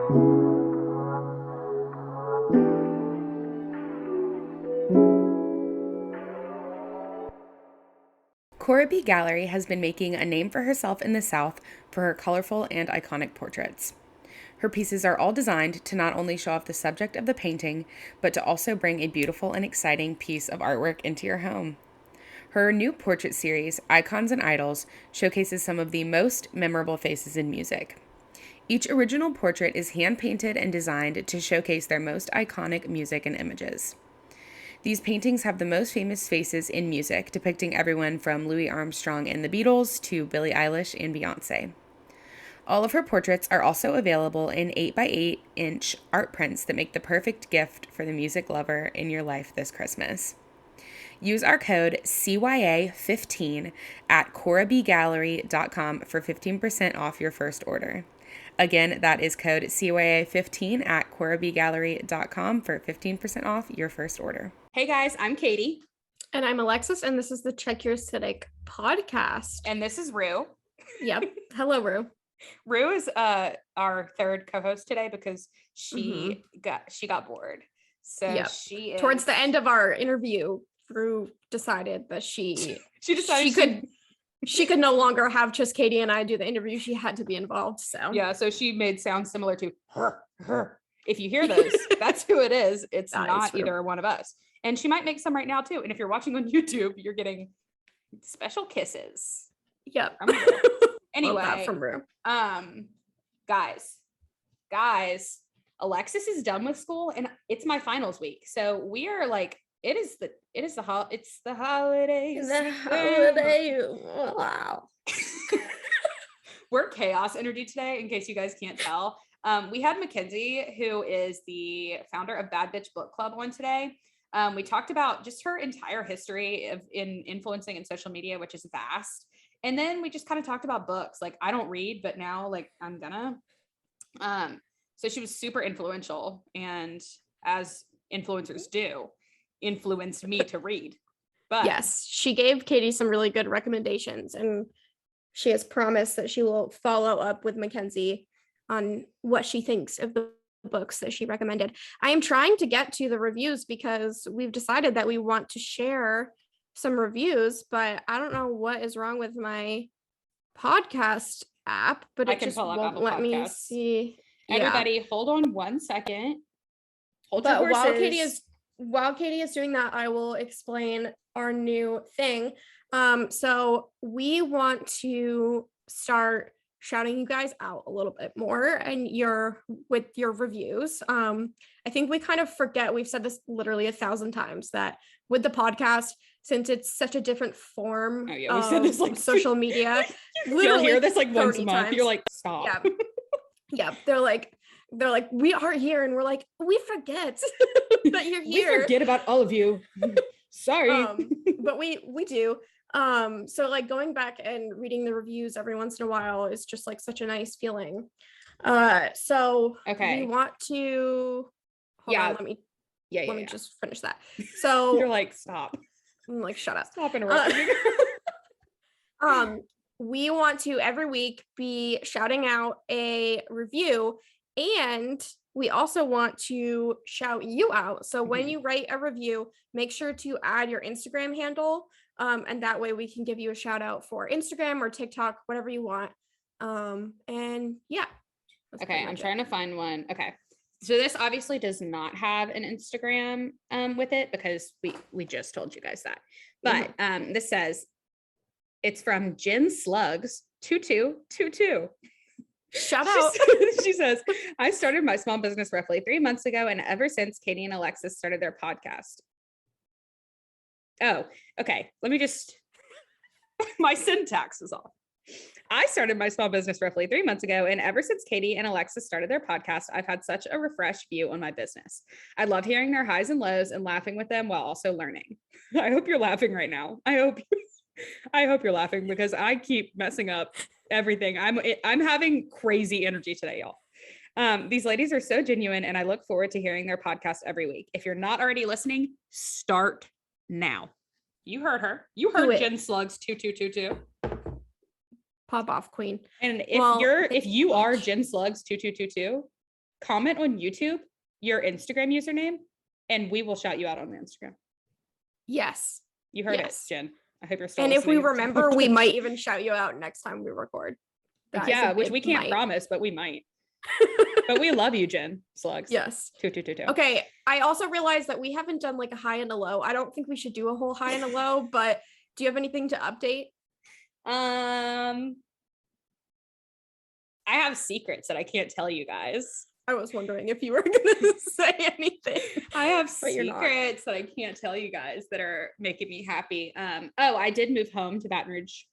Cora B. Gallery has been making a name for herself in the South for her colorful and iconic portraits. Her pieces are all designed to not only show off the subject of the painting, but to also bring a beautiful and exciting piece of artwork into your home. Her new portrait series, Icons and Idols, showcases some of the most memorable faces in music. Each original portrait is hand-painted and designed to showcase their most iconic music and images. These paintings have the most famous faces in music, depicting everyone from Louis Armstrong and the Beatles to Billie Eilish and Beyoncé. All of her portraits are also available in 8x8-inch art prints that make the perfect gift for the music lover in your life this Christmas. Use our code CYA15 at corabgallery.com for 15% off your first order. Again, that is code CYA15 at corabgallery.com for 15% off your first order. Hey guys, I'm Katie. And I'm Alexis, and this is the Check Your Aesthetic podcast. And this is Rue. Yep. Hello, Rue. Rue is our third co-host today because she got bored. So she is... Towards the end of our interview, Rue decided that she could no longer have just Katie and I do the interview. She had to be involved. So she made sounds similar to her. If you hear those, that's who it is. It's not either one of us. And she might make some right now too. And if you're watching on YouTube, you're getting special kisses. Yep. Anyway, from Rue. Guys, Alexis is done with school and it's my finals week. So we are like, it's the holidays. Wow. We're chaos energy today, in case you guys can't tell. We had Mackenzie, who is the founder of Bad Bitch Book Club, on today. We talked about just her entire history in influencing in social media, which is vast. And then we just kind of talked about books. Like, I don't read, but now like I'm gonna. So she was super influential, and as influencers do, influenced me to read. But yes, she gave Katie some really good recommendations, and she has promised that she will follow up with Mackenzie on what she thinks of the books that she recommended. I am trying to get to the reviews because we've decided that we want to share some reviews, but I don't know what is wrong with my podcast app, but it just won't let me see. Everybody, hold on 1 second. But while Katie is doing that, I will explain our new thing. So we want to start shouting you guys out a little bit more and with your reviews. I think we kind of forget, we've said this literally 1,000 times, that with the podcast, since it's such a different form we said this like social media, you'll hear this like once a month times. You're like, stop. Yeah. They're like, we are here, and we're like, we forget that you're here. We forget about all of you. Sorry. But we do. So like going back and reading the reviews every once in a while is just like such a nice feeling. So we want to let me just finish that. So you're like, stop. I'm like, shut up. Stop interrupting. We want to every week be shouting out a review, and we also want to shout you out. So when you write a review, make sure to add your Instagram handle. And that way we can give you a shout out for Instagram or TikTok, whatever you want. And yeah. Okay, I'm trying to find one. Okay. So this obviously does not have an Instagram with it because we just told you guys that. But this says, it's from Jen Slugs 2222. Shout out. She says, I started my small business roughly 3 months ago, and ever since Katie and Alexis started their podcast. Oh, okay. Let me just, my syntax is off. I started my small business roughly 3 months ago, and ever since Katie and Alexis started their podcast, I've had such a refreshed view on my business. I love hearing their highs and lows and laughing with them while also learning. I hope you're laughing right now. I hope you're laughing because I keep messing up everything. I'm having crazy energy today, y'all. These ladies are so genuine, and I look forward to hearing their podcast every week. If you're not already listening, start now. You heard her. You heard Jen Slugs 2222. Pop off, queen. And if you are Jen Slugs 2222, comment on YouTube your Instagram username and we will shout you out on the Instagram. Yes. You heard it, Jen. I hope you're still And if we listening. remember, we might even shout you out next time we record. Yeah, which we can't promise, but we might. But we love you, Jen. Slugs. Yes. 2. Okay. I also realized that we haven't done like a high and a low. I don't think we should do a whole high and a low, but do you have anything to update? I have secrets that I can't tell you guys. I was wondering if you were gonna say anything. I have secrets that I can't tell you guys that are making me happy. I did move home to Baton Rouge.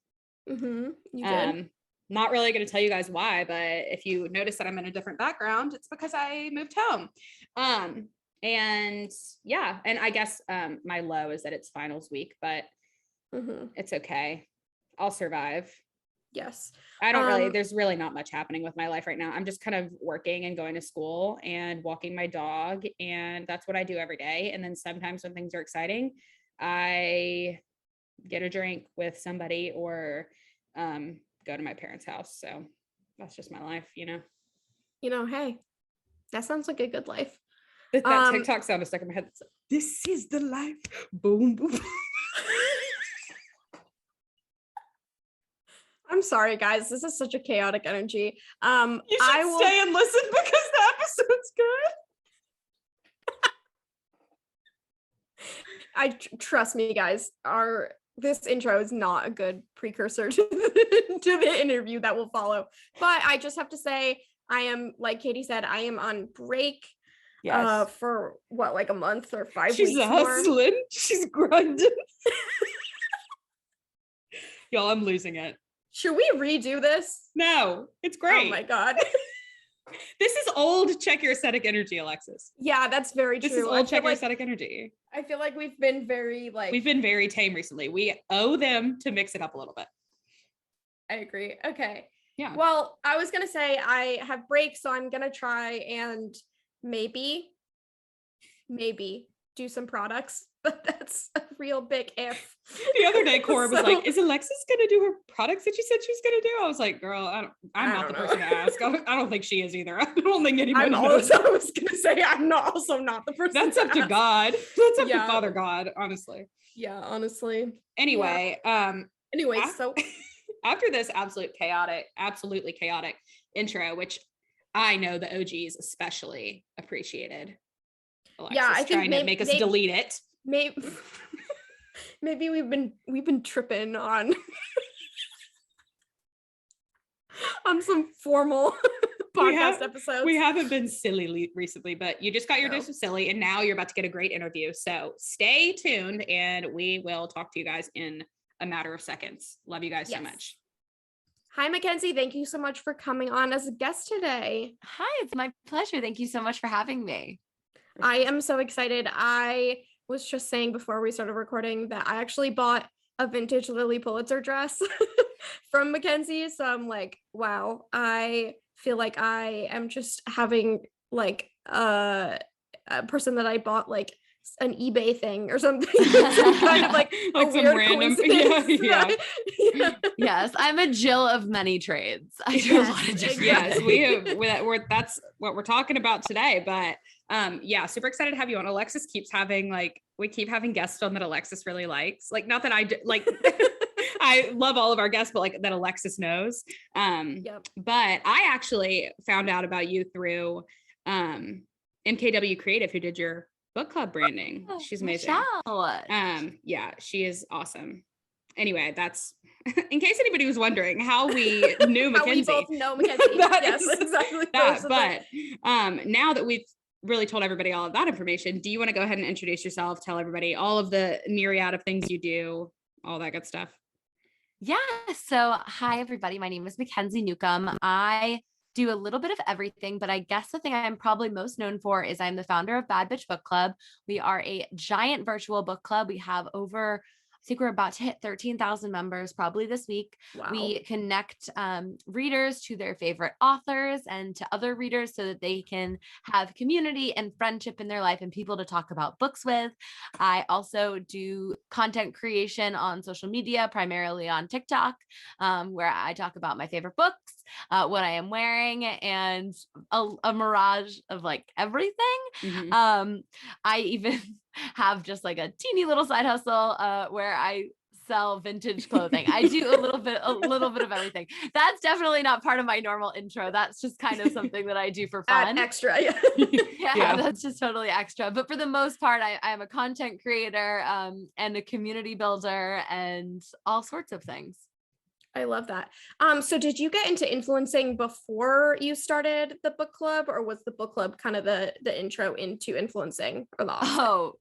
You did. Not really going to tell you guys why, but if you notice that I'm in a different background, it's because I moved home. And yeah, and I guess my low is that it's finals week, but it's okay. I'll survive. Yes. I don't really, there's really not much happening with my life right now. I'm just kind of working and going to school and walking my dog. And that's what I do every day. And then sometimes when things are exciting, I get a drink with somebody or go to my parents' house. So that's just my life, Hey, that sounds like a good life. That TikTok sound is stuck in my head. This is the life. Boom, boom. I'm sorry, guys. This is such a chaotic energy. You should stay and listen because the episode's good. Trust me, guys. This intro is not a good precursor to the interview that will follow. But I just have to say, I am, like Katie said, I am on break. Yes. For what, like a month or 5 weeks? She's hustling. More. She's grinding. Y'all, I'm losing it. Should we redo this? No, it's great. Oh my God. This is old check your aesthetic energy, Alexis. Yeah, that's very true. This is old check your aesthetic energy. I feel like we've been very tame recently. We owe them to mix it up a little bit. I agree. Okay. Yeah. Well, I was gonna say I have breaks, so I'm gonna try and maybe do some products, but that's a real big if. The other day, Cora was like, "Is Alexis gonna do her products that she said she was gonna do?" I was like, "Girl, I'm not the person to ask. I don't think she is either. I don't think anybody knows." I was gonna say I'm not the person. That's up to God. That's up to Father God, honestly. Yeah, honestly. Anyway, so after this absolutely chaotic intro, which I know the OGs especially appreciated. Alexis, I think trying to make us delete it. Maybe we've been tripping on some formal podcast episodes. We haven't been silly recently, but you just got your dose of silly, and now you're about to get a great interview. So stay tuned, and we will talk to you guys in a matter of seconds. Love you guys so much. Hi, Mackenzie. Thank you so much for coming on as a guest today. Hi, it's my pleasure. Thank you so much for having me. I am so excited. I was just saying before we started recording that I actually bought a vintage Lily Pulitzer dress from Mackenzie. So I'm like, wow, I feel like I am just having like a person that I bought like an eBay thing or something. Some kind of like a some weird random yeah. Yes, I'm a Jill of many trades. I do a lot of different yes, that's what we're talking about today. But super excited to have you on. Alexis keeps having we keep having guests on that Alexis really likes. Like, not that I like I love all of our guests, but like that Alexis knows. But I actually found out about you through MKW Creative, who did your book club branding. She's amazing. She is awesome. Anyway, that's in case anybody was wondering how we knew Mackenzie. How we both know Mackenzie. Yes, exactly. That. But now that we've really told everybody all of that information, do you want to go ahead and introduce yourself, tell everybody all of the myriad of things you do, all that good stuff? Yeah. So hi, everybody. My name is Mackenzie Newcomb. I do a little bit of everything, but I guess the thing I'm probably most known for is I'm the founder of Bad Bitch Book Club. We are a giant virtual book club. We have over, I think we're about to hit 13,000 members probably this week. Wow. We connect readers to their favorite authors and to other readers so that they can have community and friendship in their life and people to talk about books with. I also do content creation on social media, primarily on TikTok, where I talk about my favorite books. what I am wearing, and a mirage of like everything. Mhm. I even have just like a teeny little side hustle where I sell vintage clothing. I do a little bit of everything. That's definitely not part of my normal intro. That's just kind of something that I do for fun. Add extra. Yeah. Yeah, that's just totally extra. But for the most part, I am a content creator and a community builder and all sorts of things. I love that. So did you get into influencing before you started the book club, or was the book club kind of the intro into influencing, or the opposite? Oh,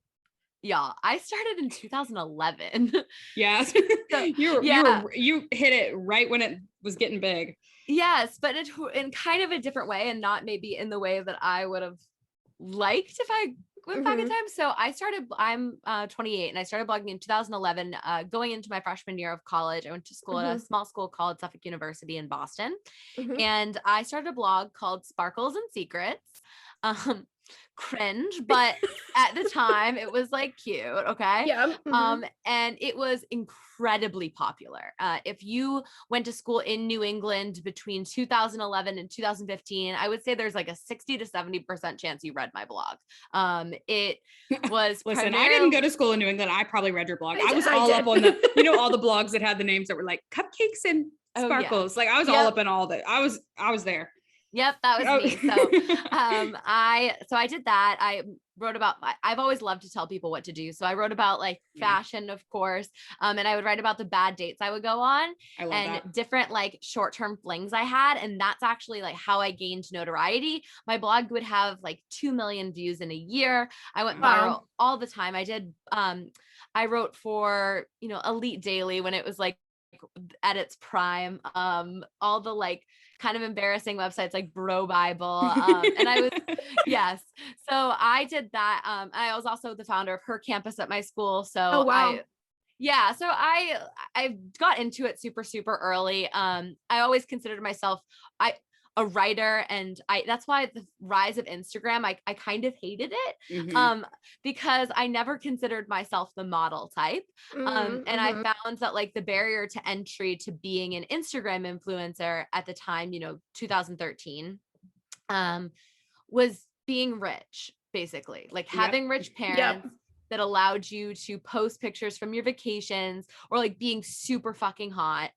yeah, I started in 2011. Yeah. So, you hit it right when it was getting big. yes, but in kind of a different way, and not maybe in the way that I would have liked if I went back in time. So I'm 28 and I started blogging in 2011, going into my freshman year of college. I went to school at a small school called Suffolk University in Boston. And I started a blog called Sparkles and Secrets. Cringe, but at the time it was like cute. Okay. Yeah. And it was incredibly popular. If you went to school in New England between 2011 and 2015, I would say there's like a 60 to 70% chance you read my blog. It was Listen, I didn't go to school in New England. I probably read your blog. I was all did. up on the, all the blogs that had the names that were like cupcakes and sparkles. Oh, yeah. Like I was all up in all that. I was there. Yep, that was me. So I did that. I wrote about, I've always loved to tell people what to do. So I wrote about like fashion, of course. And I would write about the bad dates I would go on and different like short-term flings I had. And that's actually like how I gained notoriety. My blog would have like 2 million views in a year. I went viral all the time. I did, I wrote for, Elite Daily when it was like at its prime, all the like kind of embarrassing websites like Bro Bible, and I was yes, so I did that. I was also the founder of Her Campus at my school, so I got into it super early. I always considered myself a writer, and that's why the rise of Instagram, I kind of hated it, because I never considered myself the model type. And I found that like the barrier to entry to being an Instagram influencer at the time, 2013, was being rich, basically, like having rich parents that allowed you to post pictures from your vacations, or like being super fucking hot.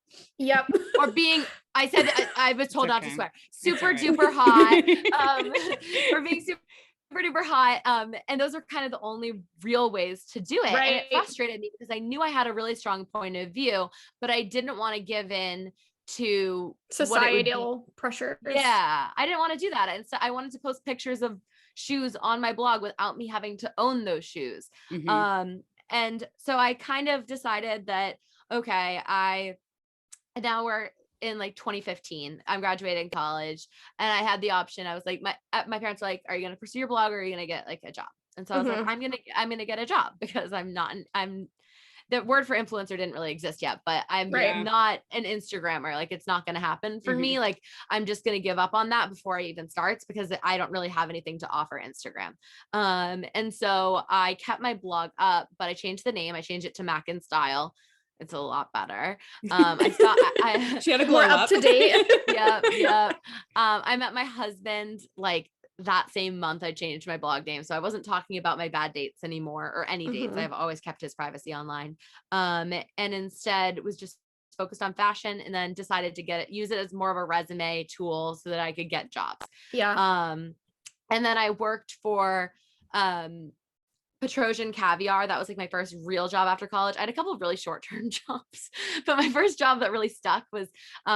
Or being, I was told not to swear, super duper hot, or being super duper hot. And those are kind of the only real ways to do it. And it frustrated me because I knew I had a really strong point of view, but I didn't want to give in to societal pressure. Yeah, I didn't want to do that. And so I wanted to post pictures of shoes on my blog without me having to own those shoes. And so I kind of decided that, okay, now we're in like 2015, I'm graduating college, and I had the option. I was like, my parents were like, are you going to pursue your blog, or are you going to get like a job? And so I was like, I'm going to get a job, because the word for influencer didn't really exist yet, but I'm not an Instagrammer. Like, it's not going to happen for me. Like, I'm just going to give up on that before I even starts, because I don't really have anything to offer Instagram. And so I kept my blog up, but I changed the name. I changed it to Mac and Style. It's a lot better. I thought she had a glow up to date. Yep. I met my husband like that same month I changed my blog name. So I wasn't talking about my bad dates anymore, or any dates. I've always kept his privacy online. And instead was just focused on fashion, and then decided to use it as more of a resume tool so that I could get jobs. And then I worked for, Petrosian Caviar. That was like my first real job after college. I had a couple of really short-term jobs, but my first job that really stuck was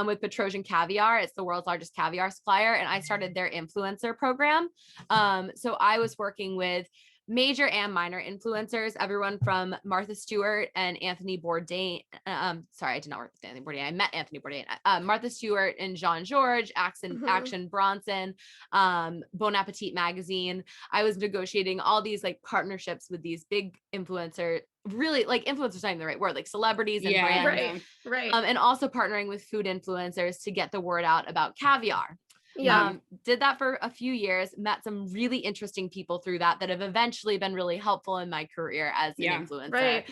with Petrosian Caviar. It's the world's largest caviar supplier, and I started their influencer program. So I was working with major and minor influencers, everyone from Martha Stewart and Anthony Bourdain. Sorry, I did not work with Anthony Bourdain. I met Anthony Bourdain. Martha Stewart and Jean George, Action Bronson, Bon Appetit magazine. I was negotiating all these like partnerships with these big influencers. Really, like, influencers not even the right word, like celebrities and brands. Right. And also partnering with food influencers to get the word out about caviar. Yeah. Did that for a few years, met some really interesting people through that have eventually been really helpful in my career as an influencer. Right.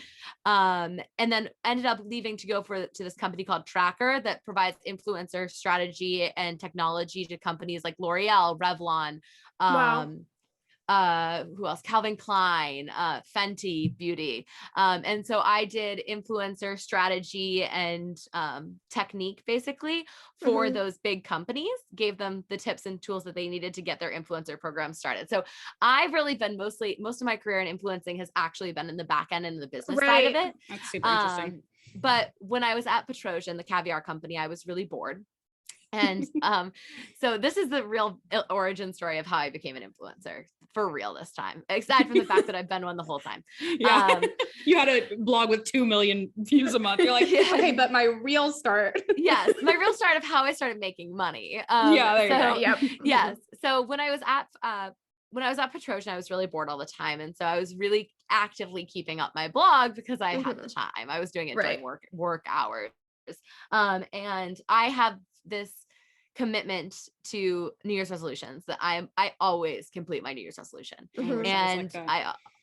And then ended up leaving to go to this company called Tracker that provides influencer strategy and technology to companies like L'Oreal, Revlon, Wow. who else? Calvin Klein, Fenty Beauty. And so I did influencer strategy and technique basically for those big companies, gave them the tips and tools that they needed to get their influencer program started. So I've really been most of my career in influencing has actually been in the back end and the business side of it. That's super interesting. But when I was at Petrosian, the caviar company, I was really bored. And so this is the real origin story of how I became an influencer for real this time, aside from the fact that I've been one the whole time. Yeah. You had a blog with 2 million views a month. You're like, okay, but my real start. Yes. My real start of how I started making money. There you go. Yep. Yes. So when I was at Petrosian, I was really bored all the time. And so I was really actively keeping up my blog because I had the time. I was doing it during work hours. And I have this commitment to New Year's resolutions that I always complete my New Year's resolution. And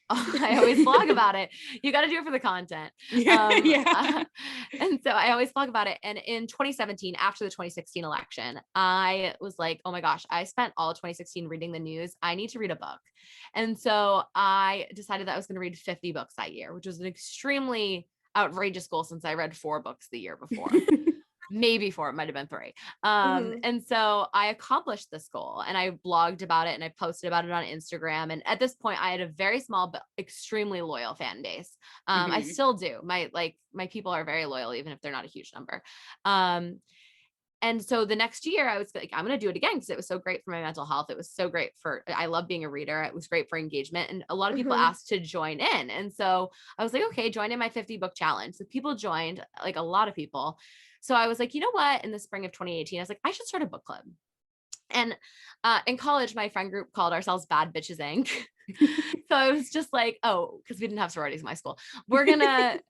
I always blog about it. You got to do it for the content. And so I always blog about it. And in 2017, after the 2016 election, I was like, oh my gosh, I spent all of 2016 reading the news. I need to read a book. And so I decided that I was going to read 50 books that year, which was an extremely outrageous goal since I read 4 books the year before. Maybe 4, it might've been 3. And so I accomplished this goal and I blogged about it and I posted about it on Instagram. And at this point I had a very small, but extremely loyal fan base. I still do. My people are very loyal, even if they're not a huge number. And so the next year I was like, I'm going to do it again because it was so great for my mental health. It was so great I love being a reader. It was great for engagement. And a lot of people asked to join in. And so I was like, okay, join in my 50 book challenge. So people joined, like a lot of people. So I was like, you know what? In the spring of 2018, I was like, I should start a book club. And in college, my friend group called ourselves Bad Bitches Inc. So I was just like, oh, because we didn't have sororities in my school. We're gonna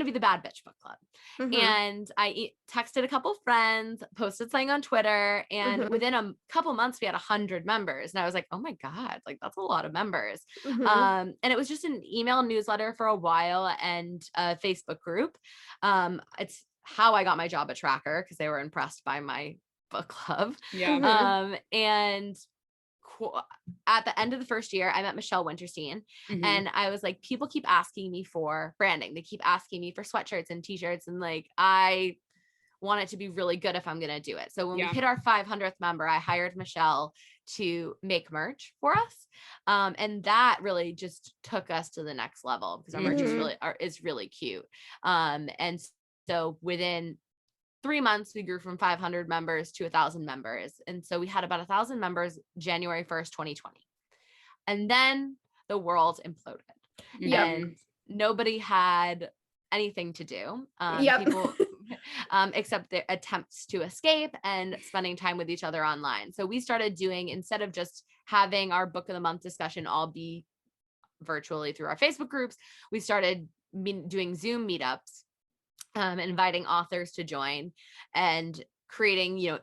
be the Bad Bitch Book Club. And I texted a couple friends, posted something on Twitter, and within a couple months we had 100 members. And I was like, oh my God, like that's a lot of members. And it was just an email newsletter for a while and a Facebook group. It's how I got my job at Tracker because they were impressed by my book club. And at the end of the first year, I met Michelle Winterstein and I was like, people keep asking me for branding. They keep asking me for sweatshirts and t-shirts. And like, I want it to be really good if I'm going to do it. So when we hit our 500th member, I hired Michelle to make merch for us. And that really just took us to the next level because our merch is really cute. And so within 3 months, we grew from 500 members to 1,000 members. And so we had about 1,000 members January 1st, 2020. And then the world imploded and nobody had anything to do. People, except their attempts to escape and spending time with each other online. So we started doing, instead of just having our book of the month discussion all be virtually through our Facebook groups, we started doing Zoom meetups. Inviting authors to join and creating,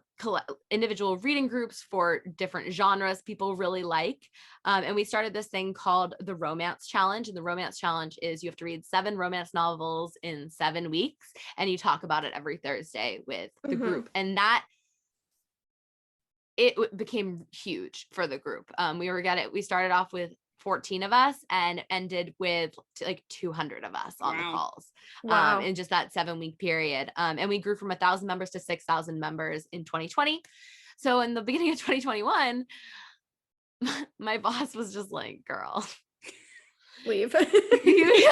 individual reading groups for different genres people really like. And we started this thing called the Romance Challenge. And the Romance Challenge is you have to read 7 romance novels in 7 weeks. And you talk about it every Thursday with the group. And it became huge for the group. We started off with 14 of us and ended with like 200 of us on the calls in just that 7-week period. And we grew from 1,000 members to 6,000 members in 2020. So in the beginning of 2021, my boss was just like, girl, leave. You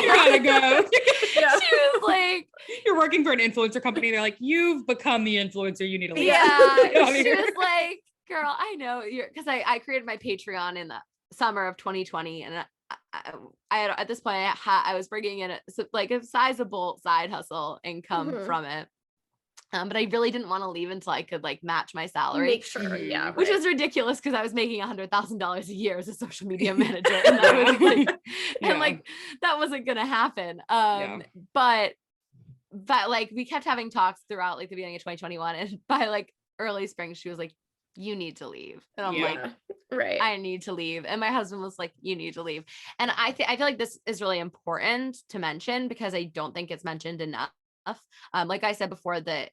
gotta go. She was like, you're working for an influencer company. They're like, you've become the influencer. You need to leave. She was like, girl, I know because I created my Patreon in the summer of 2020. And I had, at this point, I was bringing in a sizable side hustle income from it. But I really didn't want to leave until I could like match my salary. Make sure, which was ridiculous because I was making $100,000 a year as a social media manager, and I was like, that wasn't gonna happen. But like we kept having talks throughout like the beginning of 2021, and by like early spring, she was like, you need to leave. And I'm Yeah. like, Right. I need to leave. And my husband was like, you need to leave. And I feel like this is really important to mention because I don't think it's mentioned enough. Like I said before, the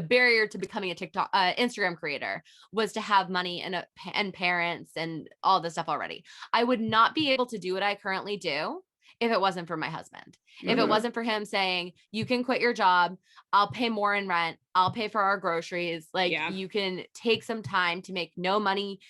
barrier to becoming a TikTok, Instagram creator was to have money and parents and all this stuff already. I would not be able to do what I currently do if it wasn't for my husband. If it wasn't for him saying, you can quit your job, I'll pay more in rent, I'll pay for our groceries. Like you can take some time to make no money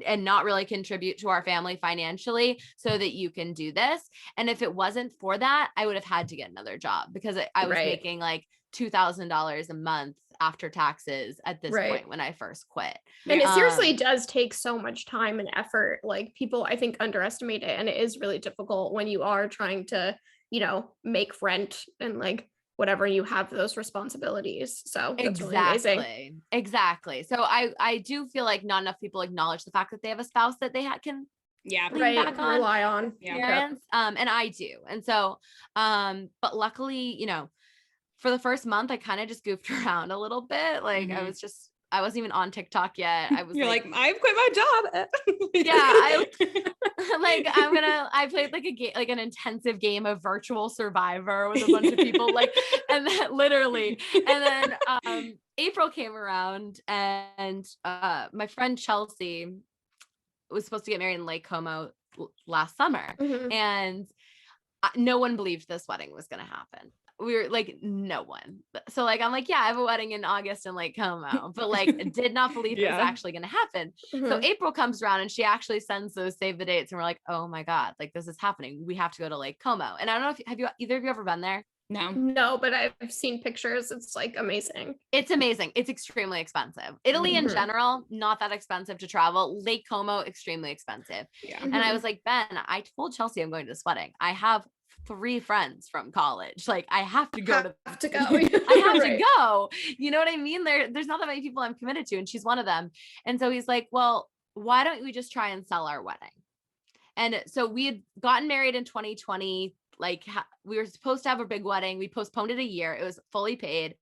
and not really contribute to our family financially so that you can do this. And if it wasn't for that, I would have had to get another job because I was making like $2,000 a month after taxes at this point when I first quit. And it seriously does take so much time and effort. Like people, I think, underestimate it. And it is really difficult when you are trying to, you know, make rent and like whatever, you have those responsibilities. So that's really amazing. Exactly. So I do feel like not enough people acknowledge the fact that they have a spouse that they can rely on. Parents. And I do. And so, but luckily, you know, for the first month, I kind of just goofed around a little bit. Like I wasn't even on TikTok yet. I was like I've quit my job. I played like a game, like an intensive game of virtual survivor with a bunch of people, like, and then literally, and then April came around and my friend Chelsea was supposed to get married in Lake Como last summer. And no one believed this wedding was going to happen. We were like, no one. So like, I'm like, yeah, I have a wedding in August in Lake Como, but like did not believe it was actually going to happen. So April comes around and she actually sends those save the dates. And we're like, oh my God, like this is happening. We have to go to Lake Como. And I don't know if have you, either of you ever been there? No, but I've seen pictures. It's like amazing. It's amazing. It's extremely expensive. Italy in general, not that expensive to travel. Lake Como, extremely expensive. And I was like, Ben, I told Chelsea I'm going to this wedding. I have 3 friends from college. Like I have to go I have to go. You know what I mean? There's not that many people I'm committed to, and she's one of them. And so he's like, well, why don't we just try and sell our wedding? And so we had gotten married in 2020. Like we were supposed to have a big wedding. We postponed it a year. It was fully paid.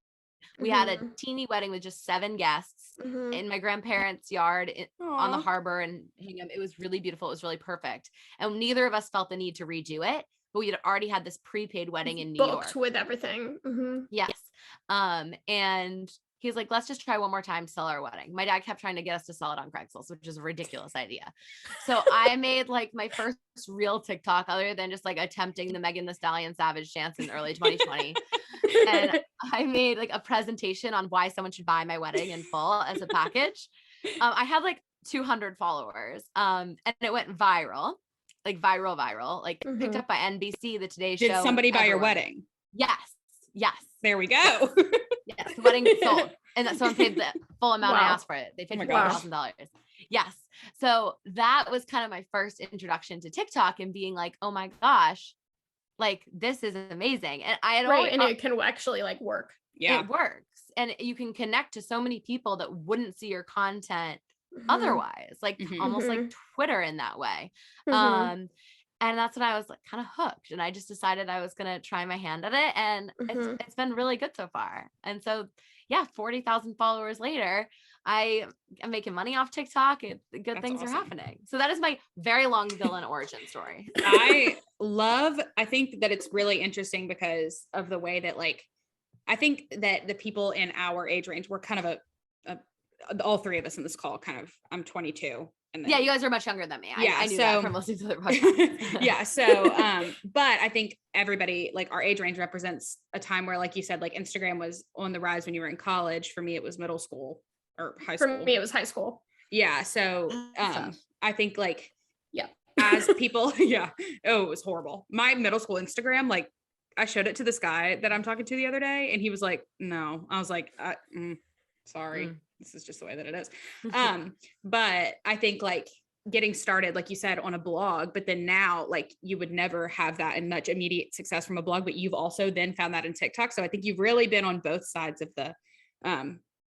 We had a teeny wedding with just 7 guests in my grandparents' yard on the harbor in Hingham. It was really beautiful. It was really perfect. And neither of us felt the need to redo it, but we had already had this prepaid wedding in New York. Booked with everything. Yes. And he's like, let's just try one more time to sell our wedding. My dad kept trying to get us to sell it on Craigslist, which is a ridiculous idea. So I made like my first real TikTok other than just like attempting the Megan Thee Stallion Savage dance in early 2020. And I made like a presentation on why someone should buy my wedding in full as a package. I had like 200 followers and it went viral, like viral, like picked up by NBC, the Today Show. Did somebody buy your wedding? Yes. There we go. Yes, the wedding sold. And someone paid the full amount I asked for it. They paid $4,000. Yes. So that was kind of my first introduction to TikTok and being like, oh my gosh, like this is amazing. And I had always, and it can actually like work. Yeah. It works. And you can connect to so many people that wouldn't see your content otherwise, like almost like Twitter in that way. And that's when I was like kind of hooked, and I just decided I was going to try my hand at it, and it's been really good so far. And so, yeah, 40,000 followers later, I am making money off TikTok, and good things are happening. So that is my very long villain origin story. I think that it's really interesting because of the way that, like, I think that the people in our age range, we're kind of all 3 of us in this call I'm 22. And then, you guys are much younger than me. I knew that from listening to the podcast. So, but I think everybody, like our age range, represents a time where, like you said, like Instagram was on the rise when you were in college. For me, it was middle school or high school. For me, it was high school. Yeah. So, I think like, as people, it was horrible. My middle school Instagram, like I showed it to this guy that I'm talking to the other day, and he was like, no. I was like, sorry. This is just the way that it is. But I think like getting started, like you said, on a blog, but then now like you would never have that in much immediate success from a blog, but you've also then found that in TikTok. So I think you've really been on both sides of the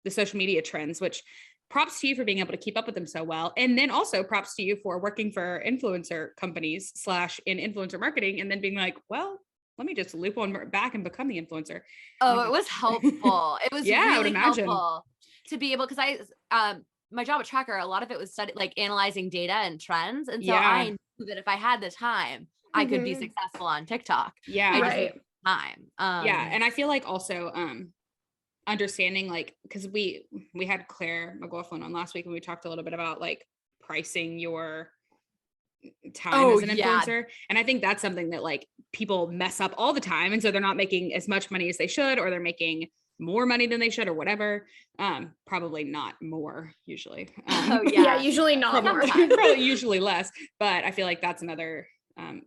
social media trends, which props to you for being able to keep up with them so well. And then also props to you for working for influencer companies / in influencer marketing, and then being like, well, let me just loop on back and become the influencer. Oh, it was helpful. It was really helpful. to be able, because my job at Tracker, a lot of it was like analyzing data and trends. And so I knew that if I had the time, I could be successful on TikTok. Yeah. I just needed time. And I feel like also understanding, like, because we had Claire McLaughlin on last week and we talked a little bit about like pricing your time as an influencer. And I think that's something that like people mess up all the time. And so they're not making as much money as they should, or they're making more money than they should or whatever. Probably not more usually. Usually not more. Probably usually less, but I feel like that's another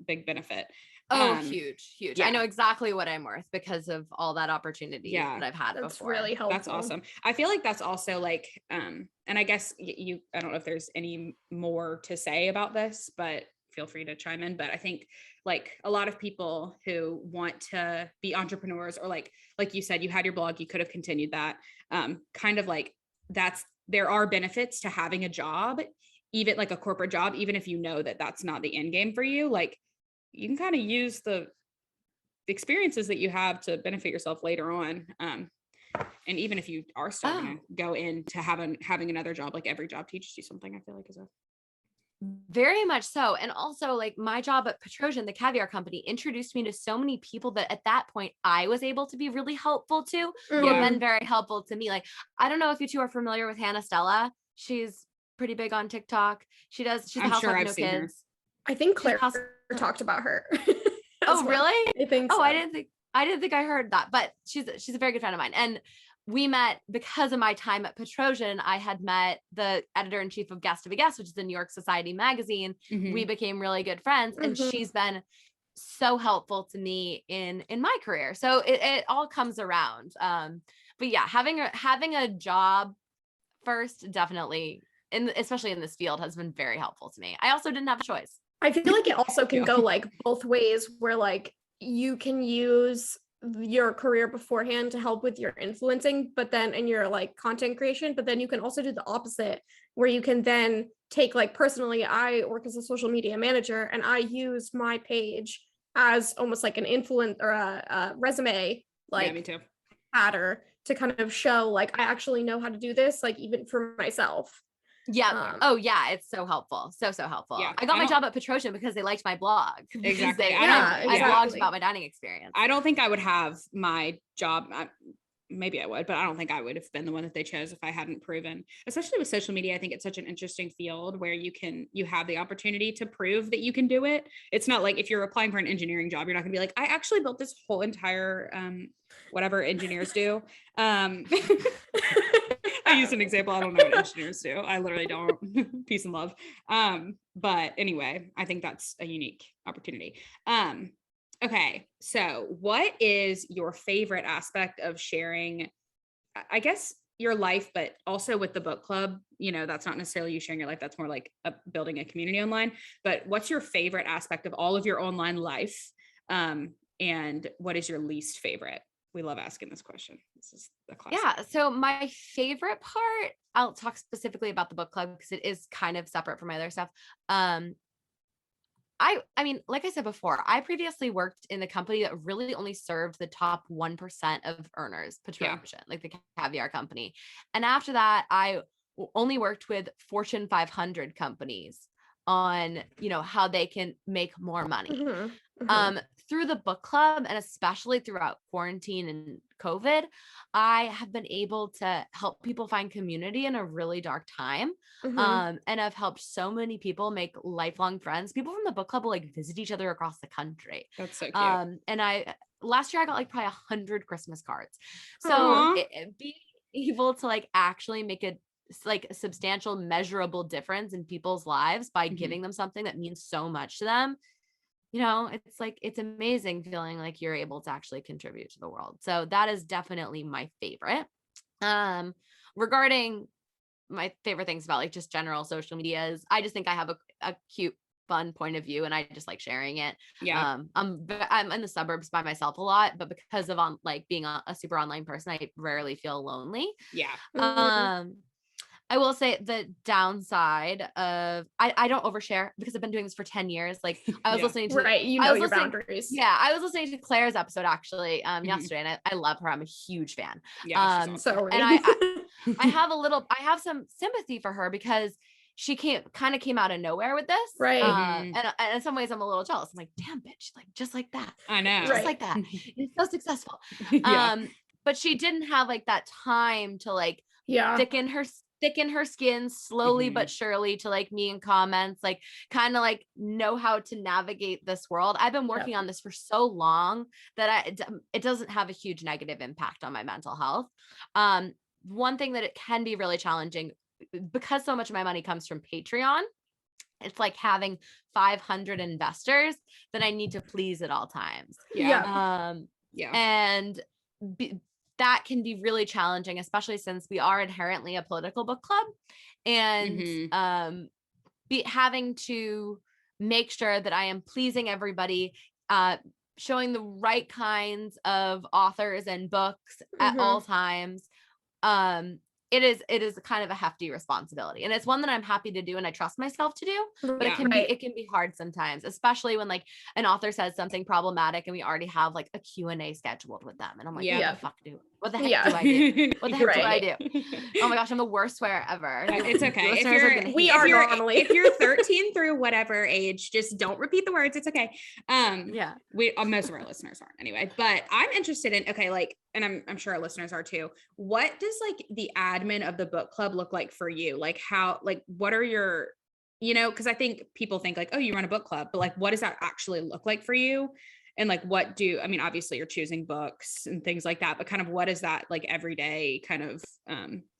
big benefit. Huge. I know exactly what I'm worth because of all that opportunity that I've had that's before. Really helpful. That's awesome. I feel like that's also like, and I guess I don't know if there's any more to say about this, but feel free to chime in. But I think like a lot of people who want to be entrepreneurs, or like you said, you had your blog, you could have continued that, kind of like there are benefits to having a job, even like a corporate job, even if you know that that's not the end game for you. Like you can kind of use the experiences that you have to benefit yourself later on. And even if you are still going to go into having another job, like every job teaches you something, I feel like, is a very much so. And also like my job at Petrosian, the caviar company, introduced me to so many people that at that point I was able to be really helpful to, who have been very helpful to me. Like, I don't know if you two are familiar with Hannah Stella. She's pretty big on TikTok. She's a housewife with no kids. I think Claire talked about her. Oh, really? I think so. I didn't think I heard that, but she's a very good friend of mine. And we met because of my time at Petrosian. I had met the editor-in-chief of Guest of a Guest, which is the New York Society magazine. We became really good friends, and she's been so helpful to me in my career. So it all comes around. But yeah, having a job first, definitely, especially in this field, has been very helpful to me. I also didn't have a choice. I feel like it also can go like both ways, where like you can use your career beforehand to help with your influencing, but then in your like content creation, but then you can also do the opposite, where you can then take, like, personally, I work as a social media manager and I use my page as almost like an influence or a resume, like, me too, pattern to kind of show like I actually know how to do this, like even for myself. Yeah. It's so helpful. So helpful. Yeah. I got my job at Petrosian because they liked my blog. Exactly. I blogged about my dining experience. I don't think I would have my job. Maybe I would, but I don't think I would have been the one that they chose if I hadn't proven, especially with social media. I think it's such an interesting field where you have the opportunity to prove that you can do it. It's not like if you're applying for an engineering job, you're not gonna be like, I actually built this whole entire, whatever engineers do. I used an example. I don't know what engineers do. I literally don't. Peace and love. But anyway, I think that's a unique opportunity. Okay. So what is your favorite aspect of sharing, I guess, your life, but also with the book club? That's not necessarily you sharing your life. That's more like building a community online. But what's your favorite aspect of all of your online life? And what is your least favorite? We love asking this question. This is the classic. Yeah. So my favorite part, I'll talk specifically about the book club because it is kind of separate from my other stuff. I mean, like I said before, I previously worked in the company that really only served the top 1% of earners, Petrosian, like the caviar company. And after that, I only worked with Fortune 500 companies on, how they can make more money. Through the book club, and especially throughout quarantine and COVID, I have been able to help people find community in a really dark time. And I've helped so many people make lifelong friends. People from the book club will like visit each other across the country. That's so cute. And last year I got like probably 100 Christmas cards. So being able to like actually make a substantial measurable difference in people's lives by giving them something that means so much to them, it's amazing feeling like you're able to actually contribute to the world. So that is definitely my favorite. Regarding my favorite things about like just general social media is I just think I have a cute, fun point of view and I just like sharing it. Yeah. I'm in the suburbs by myself a lot, but because of being a super online person, I rarely feel lonely. Yeah. I will say the downside of I don't overshare because I've been doing this for 10 years. Like I was listening to your boundaries. Yeah. I was listening to Claire's episode actually yesterday, and I love her. I'm a huge fan. Yeah. So and I have some sympathy for her because she came out of nowhere with this. Right. And in some ways I'm a little jealous. I'm like, damn bitch, like just like that. I know. Just Right. like that. It's so successful. Yeah. But she didn't have like that time to like Yeah. thicken her skin slowly but surely to like me in comments, like kind of like know how to navigate this world. I've been working on this for so long that it doesn't have a huge negative impact on my mental health. One thing that it can be really challenging because so much of my money comes from Patreon. It's like having 500 investors that I need to please at all times. Yeah. And that can be really challenging, especially since we are inherently a political book club, and having to make sure that I am pleasing everybody, showing the right kinds of authors and books at all times. It is kind of a hefty responsibility, and it's one that I'm happy to do and I trust myself to do, but it can be hard sometimes, especially when like an author says something problematic and we already have like a Q&A scheduled with them. And I'm like, what the heck do I do? What the heck do I do? Oh my gosh, I'm the worst swearer ever. It's okay. If you're 13 through whatever age, just don't repeat the words. It's okay. Most of our listeners aren't anyway, but I'm interested in, okay, like, and I'm sure our listeners are too. What does like the admin of the book club look like for you? Like how, like, what are your, cause I think people think like, oh, you run a book club, but like, what does that actually look like for you? And like, obviously you're choosing books and things like that, but kind of what is that like everyday kind of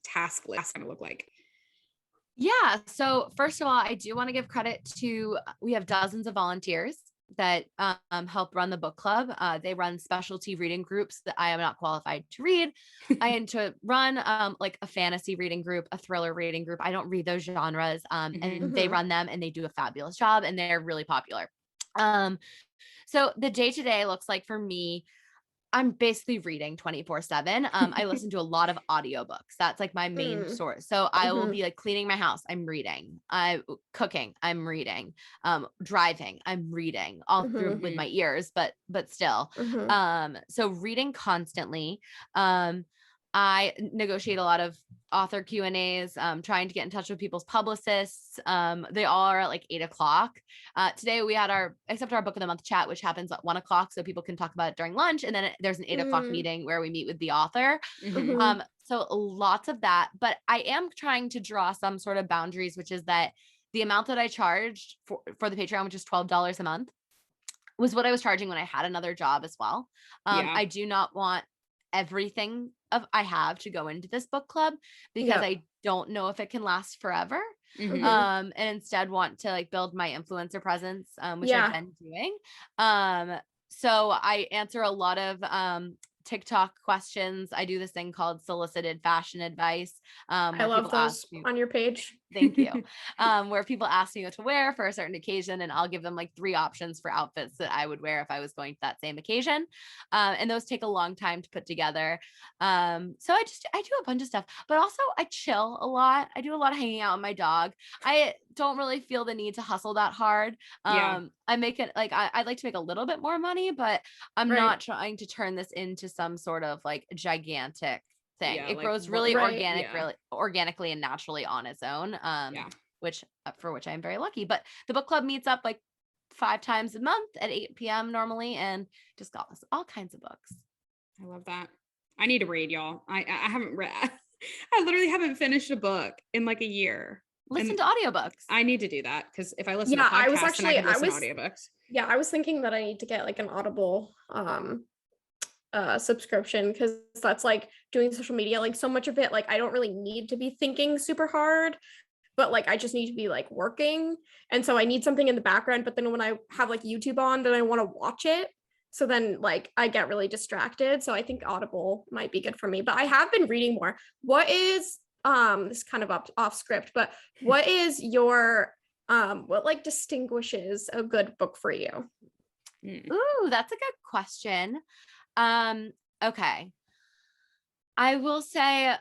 task list kind of look like? Yeah. So first of all, I do want to give credit to, we have dozens of volunteers that help run the book club. They run specialty reading groups that I am not qualified to read. I am to run like a fantasy reading group, a thriller reading group. I don't read those genres. And they run them and they do a fabulous job and they're really popular. So the day-to-day looks like for me, I'm basically reading 24/7. I listen to a lot of audiobooks. That's like my main source. So I will be like cleaning my house, I'm reading. Cooking, I'm reading. Driving, I'm reading all through with my ears, but still. So reading constantly. I negotiate a lot of author Q&As, trying to get in touch with people's publicists. They all are at like 8:00. Today we had our book of the month chat, which happens at 1:00. So people can talk about it during lunch. And then there's an 8:00 meeting where we meet with the author. So lots of that, but I am trying to draw some sort of boundaries, which is that the amount that I charged for the Patreon, which is $12 a month, was what I was charging when I had another job as well. I do not want everything I have to go into this book club because I don't know if it can last forever. And instead want to like build my influencer presence, which I've been doing. So I answer a lot of TikTok questions. I do this thing called solicited fashion advice. I love those on your page. Thank you. Where people ask me what to wear for a certain occasion, and I'll give them like 3 options for outfits that I would wear if I was going to that same occasion. And those take a long time to put together. So I do a bunch of stuff, but also I chill a lot. I do a lot of hanging out with my dog. I don't really feel the need to hustle that hard. I make it like, I'd like to make a little bit more money, but I'm not trying to turn this into some sort of like gigantic thing. It grows really organically and naturally on its own. Which I'm very lucky, but the book club meets up like 5 times a month at 8 p.m. normally, and just got us all kinds of books. I love that. I need to read, y'all. I haven't read. I literally haven't finished a book in like a year. Listen to audiobooks. I need to do that because if I listen to podcasts, then I can listen to audiobooks. Yeah, I was thinking that I need to get like an Audible subscription, because that's like doing social media, like so much of it, like I don't really need to be thinking super hard, but like I just need to be like working, and so I need something in the background. But then when I have like YouTube on, then I want to watch it, so then like I get really distracted. So I think Audible might be good for me. But I have been reading more. What is this is kind of off script, but what is your what like distinguishes a good book for you? Ooh, that's a good question. Okay. I will say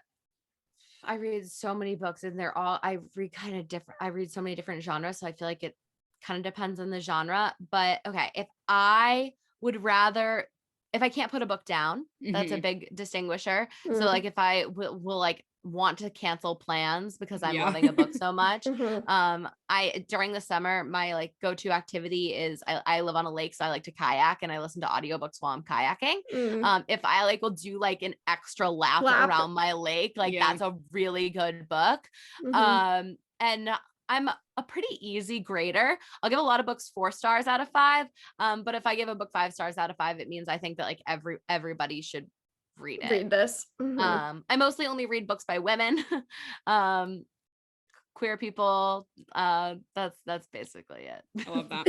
I read so many books, and I read so many different genres. So I feel like it kind of depends on the genre, but okay. If I can't put a book down, that's a big distinguisher. So like if I will like want to cancel plans because I'm loving a book so much. I during the summer, my like go-to activity is I live on a lake, so I like to kayak and I listen to audiobooks while I'm kayaking. If I like will do like an extra lap around my lake, like that's a really good book. And I'm a pretty easy grader. I'll give a lot of books 4 stars out of 5. But if I give a book 5 stars out of 5, it means I think that like everybody should read it. Read this. I mostly only read books by women. Queer people. That's basically it. I love that.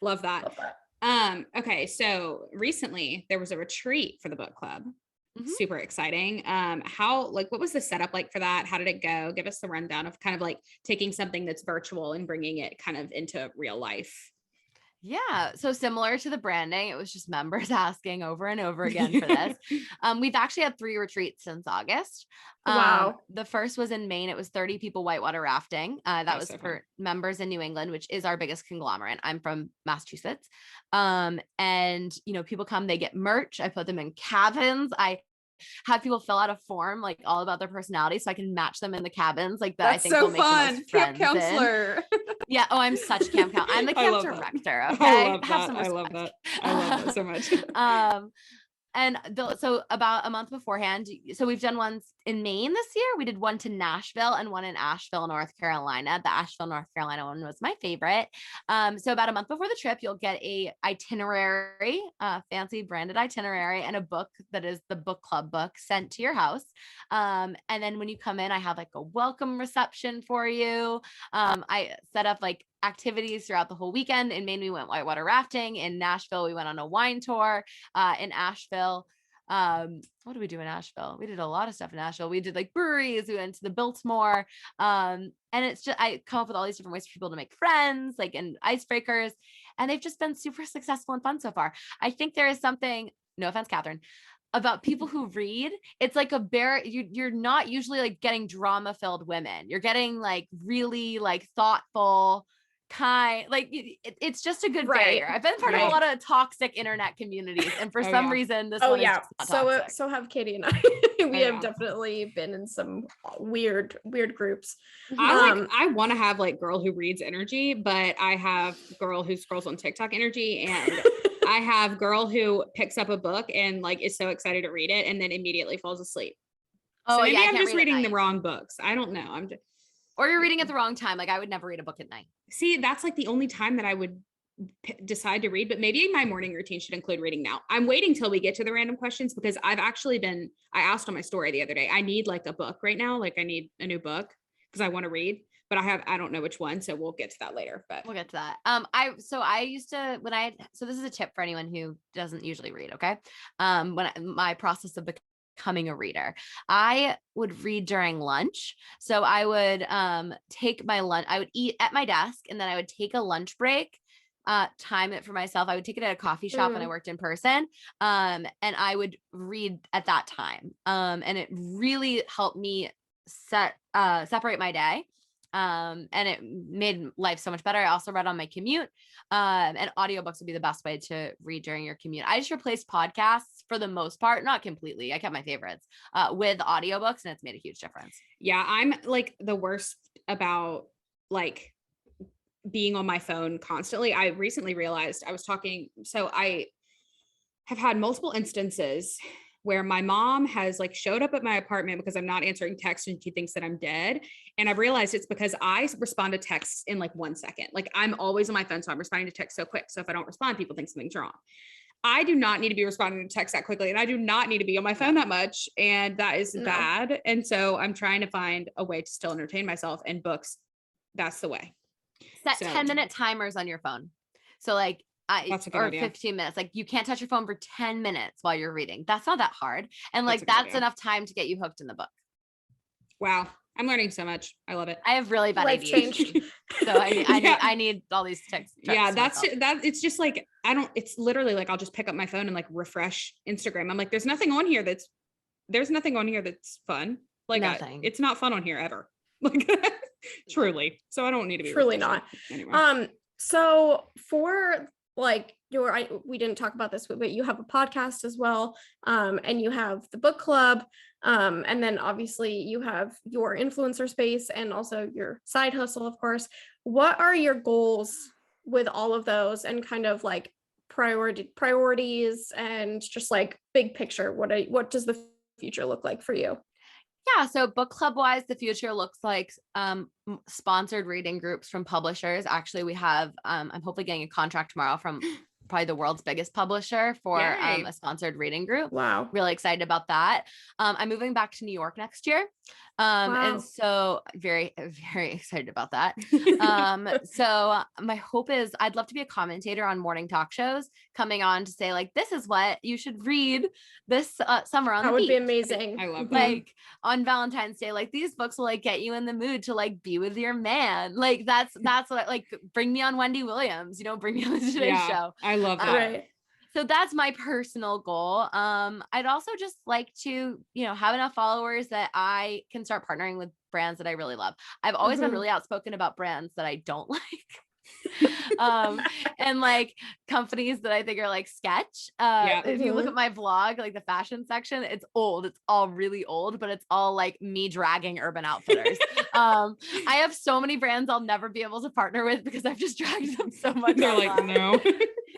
Love that. Okay, so recently there was a retreat for the book club. Super exciting. What was the setup like for that? How did it go? Give us the rundown of kind of like taking something that's virtual and bringing it kind of into real life. Yeah. So similar to the branding, it was just members asking over and over again for this. We've actually had 3 retreats since August. Wow. The first was in Maine. It was 30 people whitewater rafting. That was so for fun. Members in New England, which is our biggest conglomerate. I'm from Massachusetts. And people come, they get merch. I put them in cabins. I have people fill out a form like all about their personality so I can match them in the cabins like that. That's I think so will make fun. the most Camp friends counselor. Yeah. Oh, I'm such camp counselor. I'm the camp director. Okay. I love that. I love that so much. And so about a month beforehand, so we've done ones in Maine this year. We did one to Nashville and one in Asheville, North Carolina. The Asheville, North Carolina one was my favorite. So about a month before the trip, you'll get a itinerary, fancy branded itinerary, and a book that is the book club book sent to your house. And then when you come in, I have like a welcome reception for you. I set up like activities throughout the whole weekend. In Maine, we went whitewater rafting. In Nashville, we went on a wine tour. In Asheville, what did we do in Asheville? We did a lot of stuff in Asheville. We did like breweries. We went to the Biltmore. And it's just, I come up with all these different ways for people to make friends, like, and icebreakers. And they've just been super successful and fun so far. I think there is something, no offense, Catherine, about people who read. It's like you're not usually like getting drama filled women. You're getting like really like thoughtful, kind, like it's just a good barrier. I've been part of a lot of toxic internet communities, and for some reason this one is just not toxic. So have Katie and I. We have definitely been in some weird groups. I want to have like girl who reads energy, but I have girl who scrolls on TikTok energy, and I have girl who picks up a book and like is so excited to read it and then immediately falls asleep. So maybe I'm just reading the wrong books. I don't know. Or you're reading at the wrong time. Like I would never read a book at night. See, that's like the only time that I would decide to read, but maybe my morning routine should include reading now. I'm waiting till we get to the random questions because I asked on my story the other day, I need like a book right now. Like I need a new book because I want to read, but I don't know which one. So we'll get to that later, but we'll get to that. So this is a tip for anyone who doesn't usually read. Okay. My process of becoming a reader, I would read during lunch. So I would take my lunch, I would eat at my desk, and then I would take a lunch break, time it for myself. I would take it at a coffee shop when I worked in person. And I would read at that time. And it really helped me separate my day. And it made life so much better. I also read on my commute, and audiobooks would be the best way to read during your commute. I just replaced podcasts for the most part, not completely. I kept my favorites, with audiobooks, and it's made a huge difference. Yeah. I'm like the worst about like being on my phone constantly. I recently realized so I have had multiple instances where my mom has like showed up at my apartment because I'm not answering texts and she thinks that I'm dead. And I've realized it's because I respond to texts in like 1 second. Like I'm always on my phone. So I'm responding to text so quick. So if I don't respond, people think something's wrong. I do not need to be responding to text that quickly. And I do not need to be on my phone that much. And that is bad. And so I'm trying to find a way to still entertain myself, and books. That's the way. Set 10-minute timers on your phone. So like, or 15 minutes. Like you can't touch your phone for 10 minutes while you're reading. That's not that hard. And like, that's enough time to get you hooked in the book. Wow. I'm learning so much. I love it. I have really bad ADHD. So I need all these texts. Yeah. It's just like, it's literally like, I'll just pick up my phone and like refresh Instagram. I'm like, there's nothing on here that's fun. Like nothing. It's not fun on here ever. Like truly. So I don't need to be truly not. Anyway. So for like we didn't talk about this, but you have a podcast as well, and you have the book club, and then obviously you have your influencer space and also your side hustle, of course. What are your goals with all of those, and kind of like priorities, and just like big picture? What does the future look like for you? Yeah, so book club wise, the future looks like sponsored reading groups from publishers. Actually, we have I'm hopefully getting a contract tomorrow from probably the world's biggest publisher for a sponsored reading group. Wow. Really excited about that. I'm moving back to New York next year. Wow. And so very, very excited about that. So my hope is I'd love to be a commentator on morning talk shows, coming on to say like, this is what you should read this summer on the beach. That would be amazing. I love that. Like on Valentine's Day, like these books will like get you in the mood to like be with your man. Like that's what like bring me on Wendy Williams, bring me on the Today Show. I love that. Right. So that's my personal goal. I'd also just like to, have enough followers that I can start partnering with brands that I really love. I've always been really outspoken about brands that I don't like. And like companies that I think are like sketch. If you look at my vlog, like the fashion section, it's old. It's all really old, but it's all like me dragging Urban Outfitters. I have so many brands I'll never be able to partner with because I've just dragged them so much. They're like, no.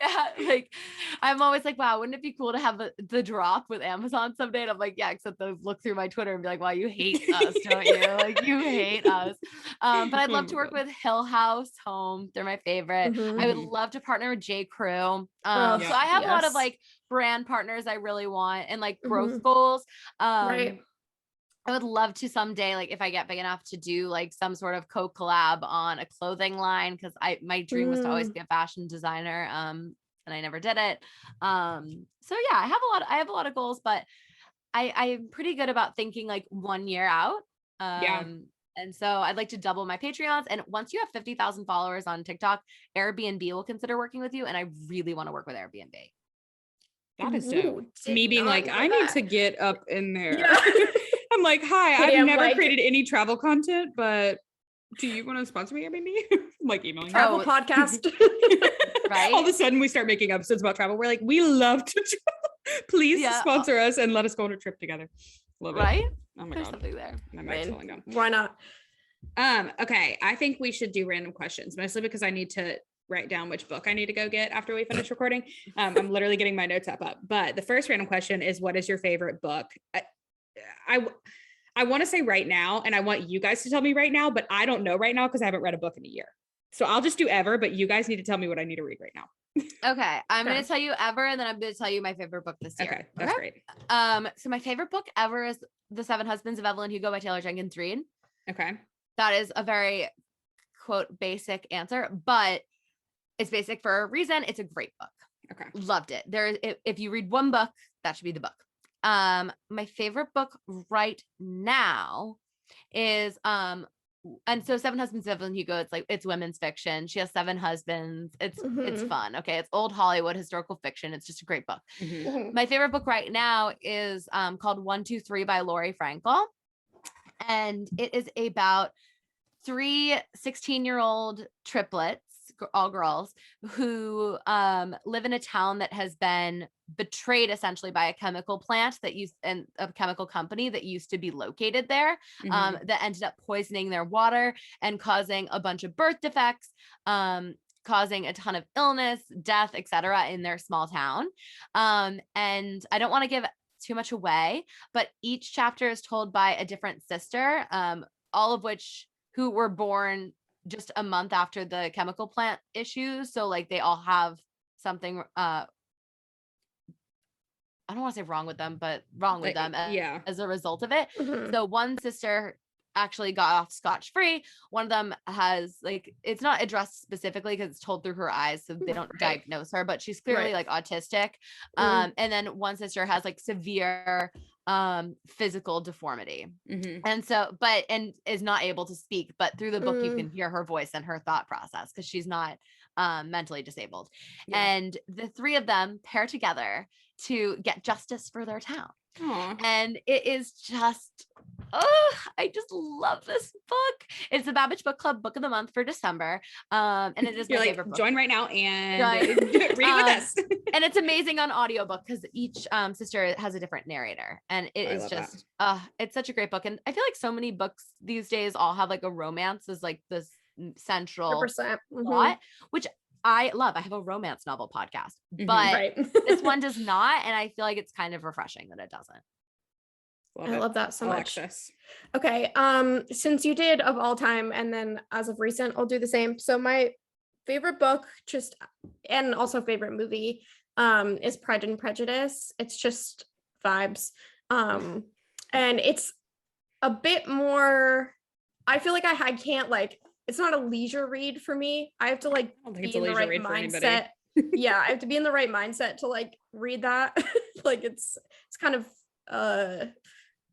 Yeah, like I'm always like, wow, wouldn't it be cool to have the drop with Amazon someday? And I'm like, yeah, except they'll look through my Twitter and be like, wow, you hate us, don't you? Like you hate us. But I'd love to work with Hill House Home. They're my favorite. I would love to partner with J. Crew. So I have a lot of like brand partners I really want and like growth goals. Right. I would love to someday, like if I get big enough to do like some sort of co-collab on a clothing line, because my dream was to always be a fashion designer, and I never did it. So yeah, I have a lot of goals, but I'm pretty good about thinking like 1 year out. And so I'd like to double my Patreons. And once you have 50,000 followers on TikTok, Airbnb will consider working with you, and I really want to work with Airbnb. That is dope. Me being like, I need to get up in there. Yeah. I'm like, hi, I've never created any travel content, but do you want to sponsor me, Airbnb? I'm like emailing travel podcast. Right? All of a sudden we start making episodes about travel. We're like, we love to travel. Please sponsor us and let us go on a trip together. Love it. Right? Oh my There's God. something there. My mic's falling down. Why not? Okay. I think we should do random questions, mostly because I need to write down which book I need to go get after we finish recording. I'm literally getting my notes up. But the first random question is, what is your favorite book? I want to say right now, and I want you guys to tell me right now, but I don't know right now because I haven't read a book in a year. So I'll just do ever, but you guys need to tell me what I need to read right now. Okay. I'm going to tell you ever, and then I'm going to tell you my favorite book this year. Okay. That's great. So my favorite book ever is The Seven Husbands of Evelyn Hugo by Taylor Jenkins Reid. Okay. That is a very quote basic answer, but it's basic for a reason. It's a great book. Okay. Loved it. If you read one book, that should be the book. My favorite book right now is and so Seven Husbands of Evelyn Hugo, it's women's fiction. She has 7 husbands. It's fun. Okay. It's old Hollywood historical fiction. It's just a great book. My favorite book right now is called 1, 2, 3 by Lori Frankel. And it is about 3 16-year-old triplets, all girls, who live in a town that has been betrayed essentially by a chemical plant and a chemical company that used to be located there, that ended up poisoning their water and causing a bunch of birth defects, causing a ton of illness, death, etc. in their small town. And I don't want to give too much away, but each chapter is told by a different sister, all of which who were born just a month after the chemical plant issues. So like they all have something, I don't want to say wrong with them, but wrong with them as a result of it. So one sister actually got off scotch-free. One of them has it's not addressed specifically because it's told through her eyes, so they don't diagnose her, but she's clearly autistic. And then one sister has severe physical deformity. And so, and is not able to speak, but through the book you can hear her voice and her thought process because she's not mentally disabled. Yeah. And the three of them pair together to get justice for their town. Aw. And it is just, oh, I just love this book. It's the Bad Bitch Book Club book of the month for December. And it is You're my like, favorite book. join right now and Join. read it with us. And it's amazing on audiobook because each sister has a different narrator. And it is just, it's such a great book. And I feel like so many books these days all have like a romance as like this central 100%. plot, which I love. I have a romance novel podcast, but Right. this one does not. And I feel like it's kind of refreshing that it doesn't. I love that so much. Alexis. Okay. Since you did of all time, and then as of recent, I'll do the same. So my favorite book, and also favorite movie, is Pride and Prejudice. It's just vibes. And it's a bit more, I feel like I can't like, it's not a leisure read for me. I have to like be in the right mindset. Yeah, I have to be in the right mindset to like read that. Like it's kind of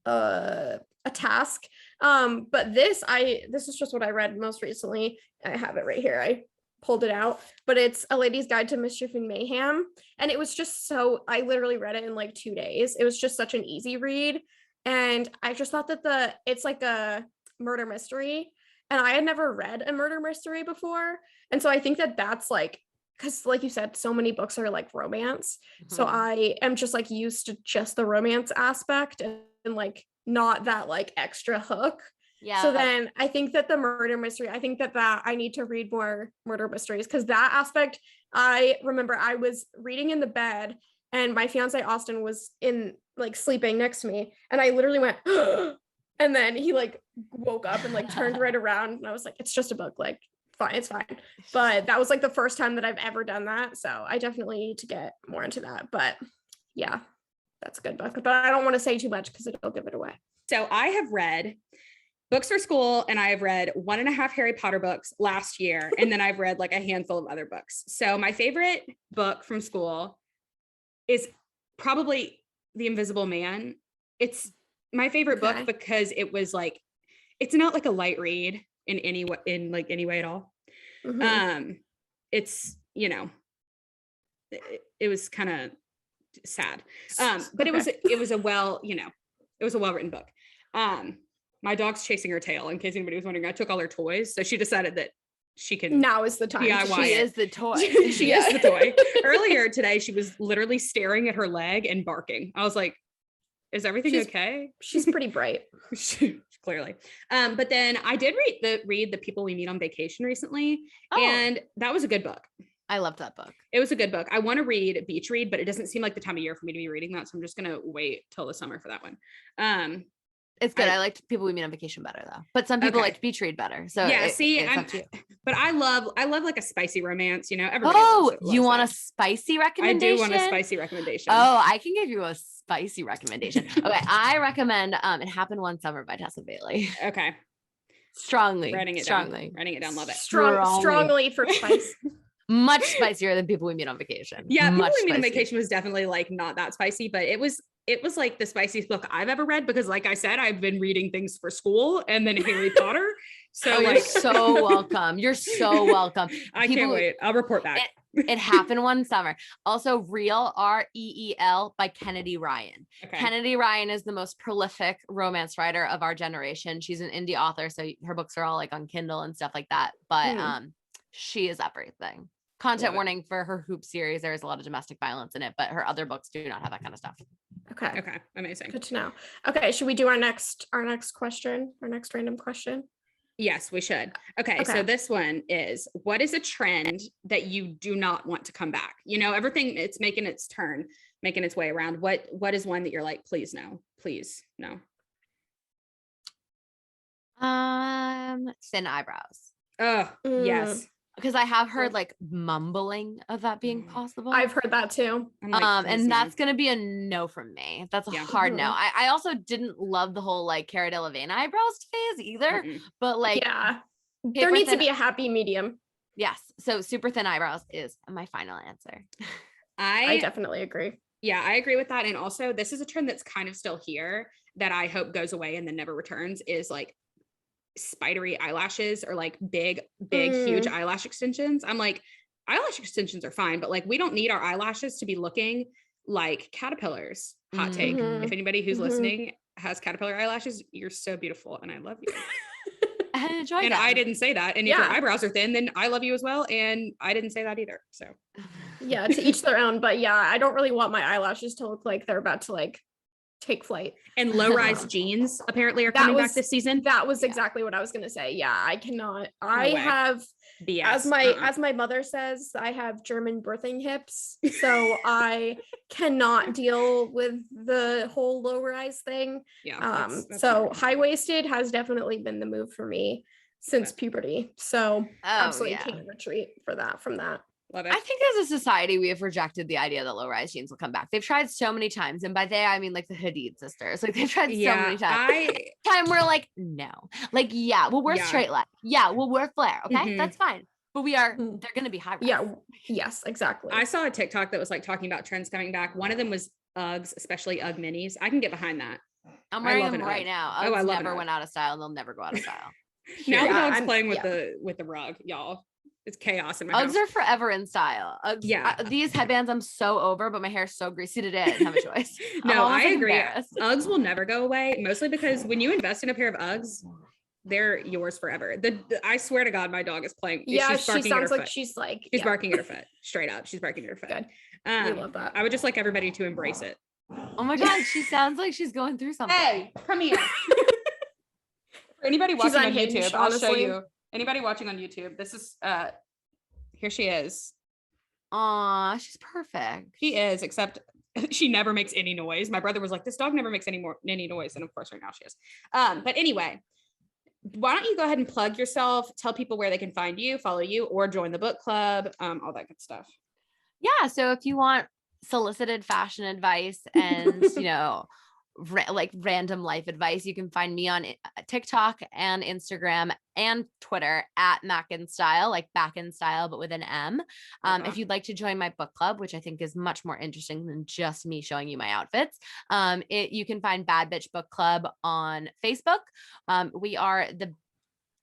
a task. But this is just what I read most recently. I have it right here. I pulled it out, but it's A Lady's Guide to Mischief and Mayhem. And it was just I literally read it in like 2 days. It was just such an easy read. And I just thought that it's like a murder mystery. And I had never read a murder mystery before. And so I think that that's like, because like you said, so many books are like romance. So I am just like used to just the romance aspect and like not that like extra hook. Yeah. So then I think that the murder mystery, I think that I need to read more murder mysteries because that aspect, I remember I was reading in the bed and my fiance Austin was in like sleeping next to me. And I literally went, and then he like woke up and like turned right around and I was like, it's just a book, like fine, it's fine. But that was like the first time that I've ever done that. So I definitely need to get more into that. But yeah, that's a good book. But I don't want to say too much because it'll give it away. So I have read books for school and I have read 1.5 Harry Potter books last year. And then I've read like a handful of other books. So my favorite book from school is probably The Invisible Man. It's my favorite book because it was like, it's not like a light read in any way at all. It's, you know, it was kind of sad. But it was a well-written book. My dog's chasing her tail, in case anybody was wondering. I took all her toys, so she decided that she can. Now is the time. DIY she it. is the toy. She is the toy. Earlier today, she was literally staring at her leg and barking. I was like, "Is everything okay?" She's pretty bright. Clearly. But then I did read the People We Meet on Vacation recently, and that was a good book. I loved that book. It was a good book. I want to read Beach Read, but it doesn't seem like the time of year for me to be reading that, so I'm just gonna wait till the summer for that one. It's good. I liked People We Meet on Vacation better though, but some people liked Beach Read better. So yeah, it's up to you. But I love like a spicy romance. You know, everybody. You want a spicy recommendation? I do want a spicy recommendation. Oh, I can give you a spicy recommendation. Okay, I recommend It Happened One Summer by Tessa Bailey. Okay. Strongly. Writing it down. Love it. Strongly for spice. Much spicier than People We Meet on Vacation. Yeah, People We Meet on Vacation was definitely like not that spicy, but it was like the spiciest book I've ever read because like I said, I've been reading things for school and then Harry Potter. So you're so welcome. You're so welcome. I can't wait. I'll report back. It Happened One Summer. Also Reel, Reel by Kennedy Ryan. Okay. Kennedy Ryan is the most prolific romance writer of our generation. She's an indie author, so her books are all like on Kindle and stuff like that. But she is everything. Content warning for her Hoop series. There is a lot of domestic violence in it, but her other books do not have that kind of stuff. Okay. Amazing. Good to know. Okay. Should we do our next question? Our next random question? Yes, we should. Okay. So this one is, what is a trend that you do not want to come back? You know, everything it's making its turn, making its way around. What is one that you're like, please no. Thin eyebrows. Oh, yes. Because I have heard like mumbling of that being possible. I've heard that too. And that's going to be a no from me. That's a hard no. I also didn't love the whole like Cara Delevingne eyebrows phase either, but like, there needs to be a happy medium. Yes. So super thin eyebrows is my final answer. I definitely agree. Yeah, I agree with that. And also this is a trend that's kind of still here that I hope goes away and then never returns is like spidery eyelashes or like big huge eyelash extensions. I'm like, eyelash extensions are fine, but like we don't need our eyelashes to be looking like caterpillars. Hot take. Mhm. If anybody who's Mhm. listening has caterpillar eyelashes, you're so beautiful and I love you. And enjoy And them. I didn't say that. And if your Yeah. eyebrows are thin, then I love you as well. And I didn't say that either. So Yeah, to each their own. But yeah, I don't really want my eyelashes to look like they're about to like take flight. and low-rise jeans apparently are That coming was- back this season. That was Yeah. exactly what I was gonna say. Yeah, I cannot. No I way. have BS. as my mother says, I have German birthing hips, so I cannot deal with the whole low rise thing. Yeah. that's So not high waisted has definitely been the move for me since puberty. So absolutely yeah. can't retreat from that. love it. I think as a society, we have rejected the idea that low-rise jeans will come back. They've tried so many times. And by they, I mean like the Hadid sisters. Like they've tried so many times. Time we're like, no. Like, yeah, we'll wear Yeah. straight leg. Yeah, we'll wear flare. Okay. Mhm. That's fine. But we are, Mhm. they're gonna be high rise. Yeah. Yes, exactly. I saw a TikTok that was like talking about trends coming back. One of them was Uggs, especially Ugg minis. I can get behind that. I'm I wearing love them an right Ugg. now. Oh, I Uggs love an never Ugg. went out of style and they'll never go out of style. Now Yeah, the dog's I'm- playing with yeah. the rug, y'all. It's chaos in my Uggs house. are forever in style. Uggs, Yeah. these headbands I'm so over, but my hair's so greasy today. I didn't have a choice. I'm No, almost, I like, agree. embarrassed. Uggs will never go away, mostly because when you invest in a pair of Uggs, they're yours forever. I swear to God, my dog is playing. Yeah, she's she barking at her sounds like foot. she's like She's yeah, barking at her foot. Straight up, she's barking at her foot. Good. Um, We love that. I would just like everybody to embrace it. Oh my God, she sounds like she's going through something. Come here. For anybody She's watching on unhinged, YouTube, I'll show honestly. you. Anybody watching on YouTube, this is here she is. Aw, she's perfect. She is, except she never makes any noise. My brother was like, this dog never makes any noise. And of course, right now she is. But anyway, why don't you go ahead and plug yourself, tell people where they can find you, follow you, or join the book club, all that good stuff. Yeah. So if you want solicited fashion advice and, like random life advice, you can find me on TikTok and Instagram and Twitter at Mac in Style, like back in style, but with an M. If you'd like to join my book club, which I think is much more interesting than just me showing you my outfits, you can find Bad Bitch Book Club on Facebook. We are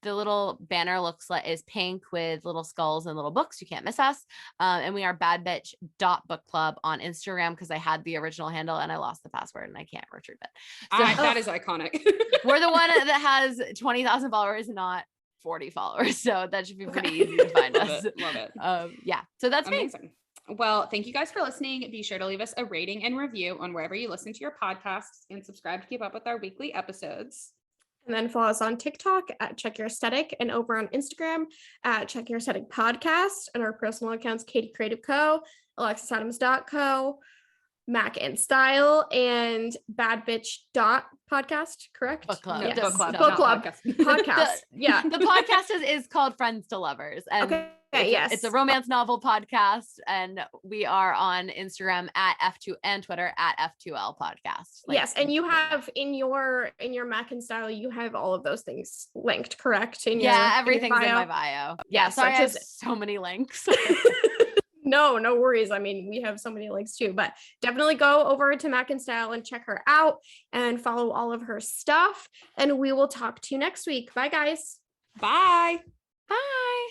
the little banner is pink with little skulls and little books. You can't miss us. And we are badbitch.bookclub on Instagram because I had the original handle and I lost the password and I can't retrieve it. So That is iconic. we're the one that has 20,000 followers, not 40 followers. So that should be pretty easy to find us. Love it. Yeah. So that's me. Amazing. Well, thank you guys for listening. Be sure to leave us a rating and review on wherever you listen to your podcasts and subscribe to keep up with our weekly episodes. And then follow us on TikTok at Check Your Aesthetic and over on Instagram at Check Your Aesthetic Podcast, and our personal accounts, Katie Creative Co., AlexisAdams.co, Mac and Style, and Bad Bitch Podcast, correct? Book club. Yes. Book club. Book not club. Podcast. Yeah. The podcast is called Friends to Lovers. And Okay. it's, Yes. it's a romance novel podcast. And we are on Instagram at F2 and Twitter at F2L podcast. Yes, and you have in your Mac and Style, you have all of those things linked, correct? Everything's in bio? my bio. Yeah, Yeah, sorry, I have such as- so many links. No worries. I mean, we have so many links too, but definitely go over to Mac and Style and check her out and follow all of her stuff. And we will talk to you next week. Bye, guys. Bye.